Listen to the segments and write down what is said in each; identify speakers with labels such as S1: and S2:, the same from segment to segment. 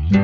S1: Hello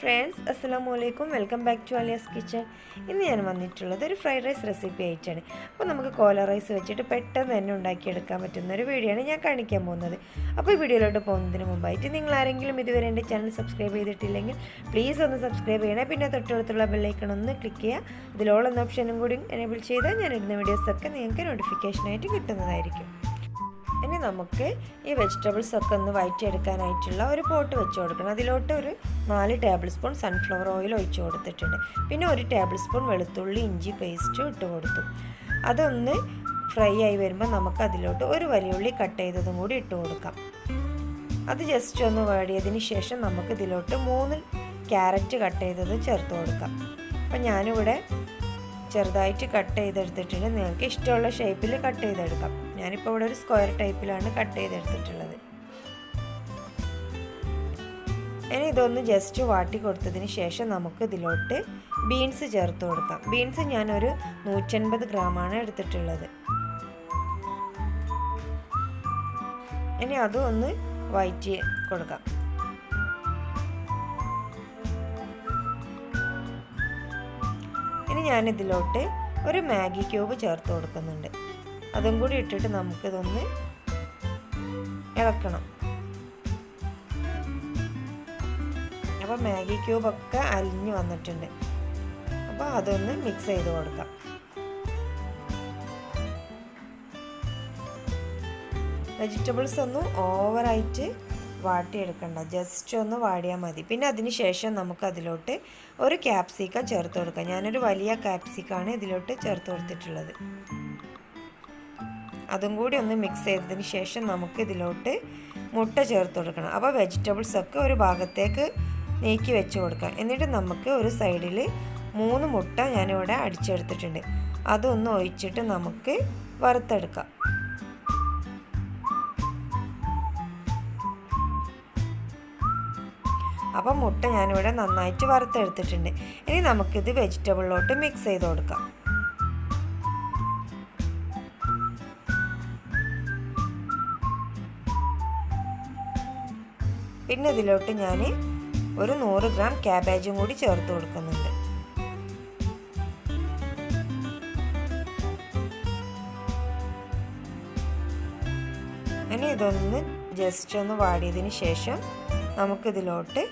S1: friends, അസ്സലാമു അലൈക്കും. Welcome back to Aliya's kitchen. ഇന്ന് ഞാൻ വന്നിട്ടുള്ളത് ഒരു ഫ്രൈഡ് റൈസ് റെസിപ്പി ആയിട്ടാണ്. അപ്പോൾ നമുക്ക് കോല റൈസ് വെച്ചിട്ട് പെട്ടെന്ന് തന്നെ ഉണ്ടാക്കിയെടുക്കാൻ പറ്റുന്ന ഒരു വീഡിയോ ആണ് ഞാൻ കാണിക്കാൻ പോകുന്നത്. അപ്പോൾ ഈ വീഡിയോയിലോട്ട് പോകുന്നതിന് മുമ്പായിട്ട് നിങ്ങൾ ആരെങ്കിലും ഇതുവരെ എൻ്റെ ചാനൽ സബ്സ്ക്രൈബ് ചെയ്തിട്ടില്ലെങ്കിൽ പ്ലീസ് ഒന്ന് സബ്സ്ക്രൈബ് ചെയ്യണേ. പിന്നെ തൊട്ടടുത്തുള്ള ബെല്ലൈക്കൺ ഒന്ന് ക്ലിക്ക് ചെയ്യുക. ഇതിലുള്ള എന്ന ഓപ്ഷനും കൂടി എനേബിൾ ചെയ്താൽ ഞാൻ ഇടുന്ന വീഡിയോസൊക്കെ നിങ്ങൾക്ക് നോട്ടിഫിക്കേഷനായിട്ട് കിട്ടുന്നതായിരിക്കും. ഇനി നമുക്ക് ഈ വെജിറ്റബിൾസ് ഒക്കെ ഒന്ന് വഴറ്റിയെടുക്കാനായിട്ടുള്ള ഒരു പോട്ട് വെച്ച് കൊടുക്കണം. അതിലോട്ട് ഒരു 4 ടേബിൾ സ്പൂൺ സൺഫ്ലവർ ഓയിൽ ഒഴിച്ച് കൊടുത്തിട്ടുണ്ട്. പിന്നെ 1 ടേബിൾ സ്പൂൺ വെളുത്തുള്ളി ഇഞ്ചി പേസ്റ്റും ഇട്ട് കൊടുത്തു. അതൊന്ന് ഫ്രൈ ആയി വരുമ്പോൾ നമുക്ക് അതിലോട്ട് ഒരു വലിയ ഉള്ളി കട്ട് ചെയ്തതും കൂടി ഇട്ട് കൊടുക്കാം. അത് ജസ്റ്റ് ഒന്ന് വാടിയതിന് ശേഷം നമുക്ക് ഇതിലോട്ട് 3 ക്യാരറ്റ് കട്ട് ചെയ്തത് ചേർത്ത് കൊടുക്കാം. അപ്പം ഞാനിവിടെ ചെറുതായിട്ട് കട്ട് ചെയ്തെടുത്തിട്ടുണ്ട്. നിങ്ങൾക്ക് ഇഷ്ടമുള്ള ഷേപ്പിൽ കട്ട് ചെയ്തെടുക്കാം. ഞാനിപ്പോൾ ഇവിടെ ഒരു സ്ക്വയർ ടൈപ്പിലാണ് കട്ട് ചെയ്തെടുത്തിട്ടുള്ളത്. ഇനി ഇതൊന്ന് ജസ്റ്റ് വാട്ടി കൊടുത്തതിന് ശേഷം നമുക്ക് ഇതിലോട്ട് ബീൻസ് ചേർത്ത് കൊടുക്കാം. ബീൻസ് ഞാനൊരു 150 ഗ്രാമാണ് എടുത്തിട്ടുള്ളത്. ഇനി അതും ഒന്ന് വഴറ്റി കൊടുക്കാം. ഇനി ഞാനിതിലോട്ട് ഒരു മാഗി ക്യൂബ് ചേർത്ത് കൊടുക്കുന്നുണ്ട്. അതും കൂടി ഇട്ടിട്ട് നമുക്കിതൊന്ന് ഇളക്കണം. അപ്പോൾ മാഗി ക്യൂബൊക്കെ അലിഞ്ഞ് വന്നിട്ടുണ്ട്. അപ്പോൾ അതൊന്ന് മിക്സ് ചെയ്ത് കൊടുക്കാം. വെജിറ്റബിൾസ് ഒന്നും ഓവറായിട്ട് വാട്ടിയെടുക്കണ്ട, ജസ്റ്റ് ഒന്ന് വാടിയാൽ മതി. പിന്നെ അതിന് ശേഷം നമുക്ക് അതിലോട്ട് ഒരു ക്യാപ്സിക്കം ചേർത്ത് കൊടുക്കാം. ഞാനൊരു വലിയ ക്യാപ്സിക്കാണ് ഇതിലോട്ട് ചേർത്ത് കൊടുത്തിട്ടുള്ളത്. അതും കൂടി ഒന്ന് മിക്സ് ചെയ്തതിന് ശേഷം നമുക്ക് ഇതിലോട്ട് മുട്ട ചേർത്ത് കൊടുക്കണം. അപ്പോൾ വെജിറ്റബിൾസൊക്കെ ഒരു ഭാഗത്തേക്ക് നീക്കി വെച്ച് കൊടുക്കാം. എന്നിട്ട് നമുക്ക് ഒരു സൈഡിൽ 3 മുട്ട ഞാനിവിടെ അടിച്ചെടുത്തിട്ടുണ്ട്. അതൊന്ന് ഒഴിച്ചിട്ട് നമുക്ക് വറുത്തെടുക്കാം. അപ്പം മുട്ട ഞാനിവിടെ നന്നായിട്ട് വറുത്തെടുത്തിട്ടുണ്ട്. ഇനി നമുക്കിത് വെജിറ്റബിളിലോട്ട് മിക്സ് ചെയ്ത് കൊടുക്കാം. പിന്നെ ഇതിലോട്ട് ഞാൻ ഒരു 100 ഗ്രാം ക്യാബേജും കൂടി ചേർത്ത് കൊടുക്കുന്നുണ്ട്. ഇനി ഇതൊന്ന് ജസ്റ്റ് ഒന്ന് വാടിയതിന് ശേഷം നമുക്കിതിലോട്ട്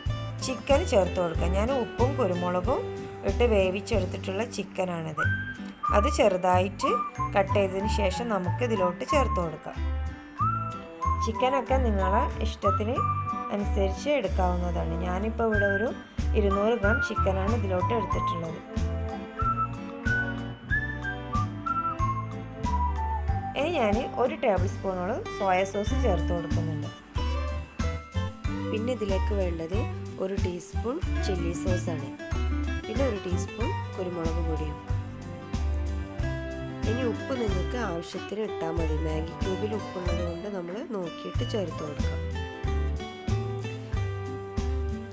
S1: ചിക്കൻ ചേർത്ത് കൊടുക്കാം. ഞാൻ ഉപ്പും കുരുമുളകും ഇട്ട് വേവിച്ചെടുത്തിട്ടുള്ള ചിക്കനാണിത്. അത് ചെറുതായിട്ട് കട്ട് ചെയ്തതിന് ശേഷം നമുക്കിതിലോട്ട് ചേർത്ത് കൊടുക്കാം. ചിക്കനൊക്കെ നിങ്ങളെ ഇഷ്ടത്തിന് അനുസരിച്ച് എടുക്കാവുന്നതാണ്. ഞാനിപ്പോൾ ഇവിടെ ഒരു 200 ഗ്രാം ചിക്കനാണ് ഇതിലോട്ട് എടുത്തിട്ടുള്ളത്. ഇനി ഞാൻ 1 ടേബിൾ സ്പൂണോളം സോയ സോസ് ചേർത്ത് കൊടുക്കുന്നുണ്ട്. പിന്നെ ഇതിലേക്ക് വേണ്ടത് 1 ടീസ്പൂൺ ചില്ലി സോസാണ്. പിന്നെ 1 ടീസ്പൂൺ കുരുമുളക് പൊടിയും. ഇനി ഉപ്പ് നിങ്ങൾക്ക് ആവശ്യത്തിന് ഇട്ടാൽ മതി. മാഗി ക്യൂബിൽ ഉപ്പുള്ളത് കൊണ്ട് നമ്മൾ നോക്കിയിട്ട് ചേർത്ത് കൊടുക്കാം.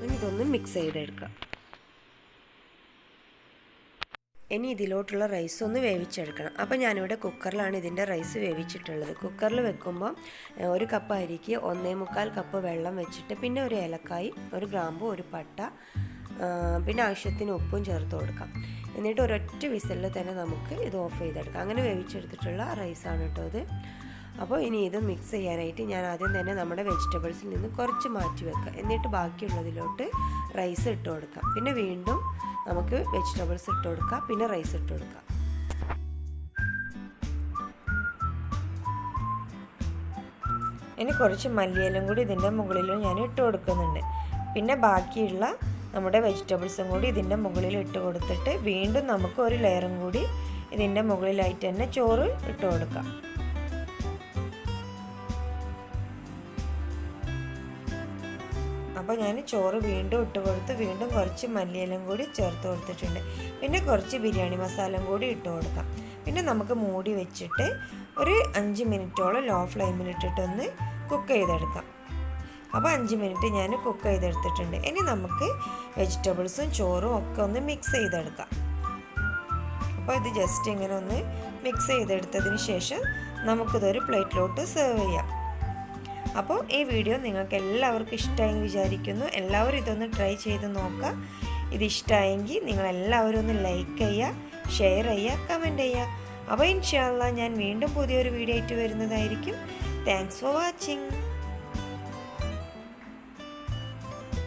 S1: ഇനി ഇതൊന്ന് മിക്സ് ചെയ്തെടുക്കാം. ഇനി ഇതിലോട്ടുള്ള റൈസ് ഒന്ന് വേവിച്ചെടുക്കണം. അപ്പോൾ ഞാനിവിടെ കുക്കറിലാണ് ഇതിൻ്റെ റൈസ് വേവിച്ചിട്ടുള്ളത്. കുക്കറിൽ വെക്കുമ്പോൾ 1 കപ്പ് അരിക്ക് 1.25 കപ്പ് വെള്ളം വെച്ചിട്ട് പിന്നെ 1 ഏലക്കായി 1 ഗ്രാമ്പു 1 പട്ട പിന്നെ ആവശ്യത്തിന് ഉപ്പും ചേർത്ത് കൊടുക്കാം. എന്നിട്ട് ഒരൊറ്റ വിസിലിൽ തന്നെ നമുക്ക് ഇത് ഓഫ് ചെയ്തെടുക്കാം. അങ്ങനെ വേവിച്ചെടുത്തിട്ടുള്ള റൈസാണ് കേട്ടോ ഇത്. അപ്പോൾ ഇനി ഇത് മിക്സ് ചെയ്യാനായിട്ട് ഞാൻ ആദ്യം തന്നെ നമ്മുടെ വെജിറ്റബിൾസിൽ നിന്ന് കുറച്ച് മാറ്റി വെക്കാം. എന്നിട്ട് ബാക്കിയുള്ളതിലോട്ട് റൈസ് ഇട്ട് കൊടുക്കാം. പിന്നെ വീണ്ടും നമുക്ക് വെജിറ്റബിൾസ് ഇട്ട് കൊടുക്കാം. പിന്നെ റൈസ് ഇട്ട് കൊടുക്കാം. ഇനി കുറച്ച് മല്ലിയിലും കൂടി ഇതിൻ്റെ മുകളിൽ ഞാൻ ഇട്ട് കൊടുക്കുന്നുണ്ട്. പിന്നെ ബാക്കിയുള്ള നമ്മുടെ വെജിറ്റബിൾസും കൂടി ഇതിൻ്റെ മുകളിൽ ഇട്ട് കൊടുത്തിട്ട് വീണ്ടും നമുക്ക് ഒരു ലെയറും കൂടി ഇതിൻ്റെ മുകളിലായിട്ട് തന്നെ ചോറ് ഇട്ട് കൊടുക്കാം. അപ്പോൾ ഞാൻ ചോറ് വീണ്ടും ഇട്ട് കൊടുത്ത് വീണ്ടും കുറച്ച് മല്ലിയിലും കൂടി ചേർത്ത് കൊടുത്തിട്ടുണ്ട്. പിന്നെ കുറച്ച് ബിരിയാണി മസാലയും കൂടി ഇട്ട് കൊടുക്കാം. പിന്നെ നമുക്ക് മൂടി വെച്ചിട്ട് ഒരു 5 മിനിറ്റോളം ലോ ഫ്ലെയിമിലിട്ടിട്ടൊന്ന് കുക്ക് ചെയ്തെടുക്കാം. അപ്പോൾ 5 മിനിറ്റ് ഞാൻ കുക്ക് ചെയ്തെടുത്തിട്ടുണ്ട്. ഇനി നമുക്ക് വെജിറ്റബിൾസും ചോറും ഒക്കെ ഒന്ന് മിക്സ് ചെയ്തെടുക്കാം. അപ്പോൾ ഇത് ജസ്റ്റ് ഇങ്ങനെ ഒന്ന് മിക്സ് ചെയ്തെടുത്തതിന് ശേഷം നമുക്കിതൊരു പ്ലേറ്റിലോട്ട് സെർവ് ചെയ്യാം. അപ്പോൾ ഈ വീഡിയോ നിങ്ങൾക്ക് എല്ലാവർക്കും ഇഷ്ടമായെന്ന് വിചാരിക്കുന്നു. എല്ലാവരും ഇതൊന്ന് ട്രൈ ചെയ്ത് നോക്കുക. ഇത് ഇഷ്ടമായെങ്കിൽ നിങ്ങളെല്ലാവരും ഒന്ന് ലൈക്ക് ചെയ്യുക, ഷെയർ ചെയ്യുക, കമൻറ്റ് ചെയ്യുക. അപ്പോൾ ഇൻഷാ അല്ലാഹ് ഞാൻ വീണ്ടും പുതിയൊരു വീഡിയോ ആയിട്ട് വരുന്നതായിരിക്കും. Thanks for watching.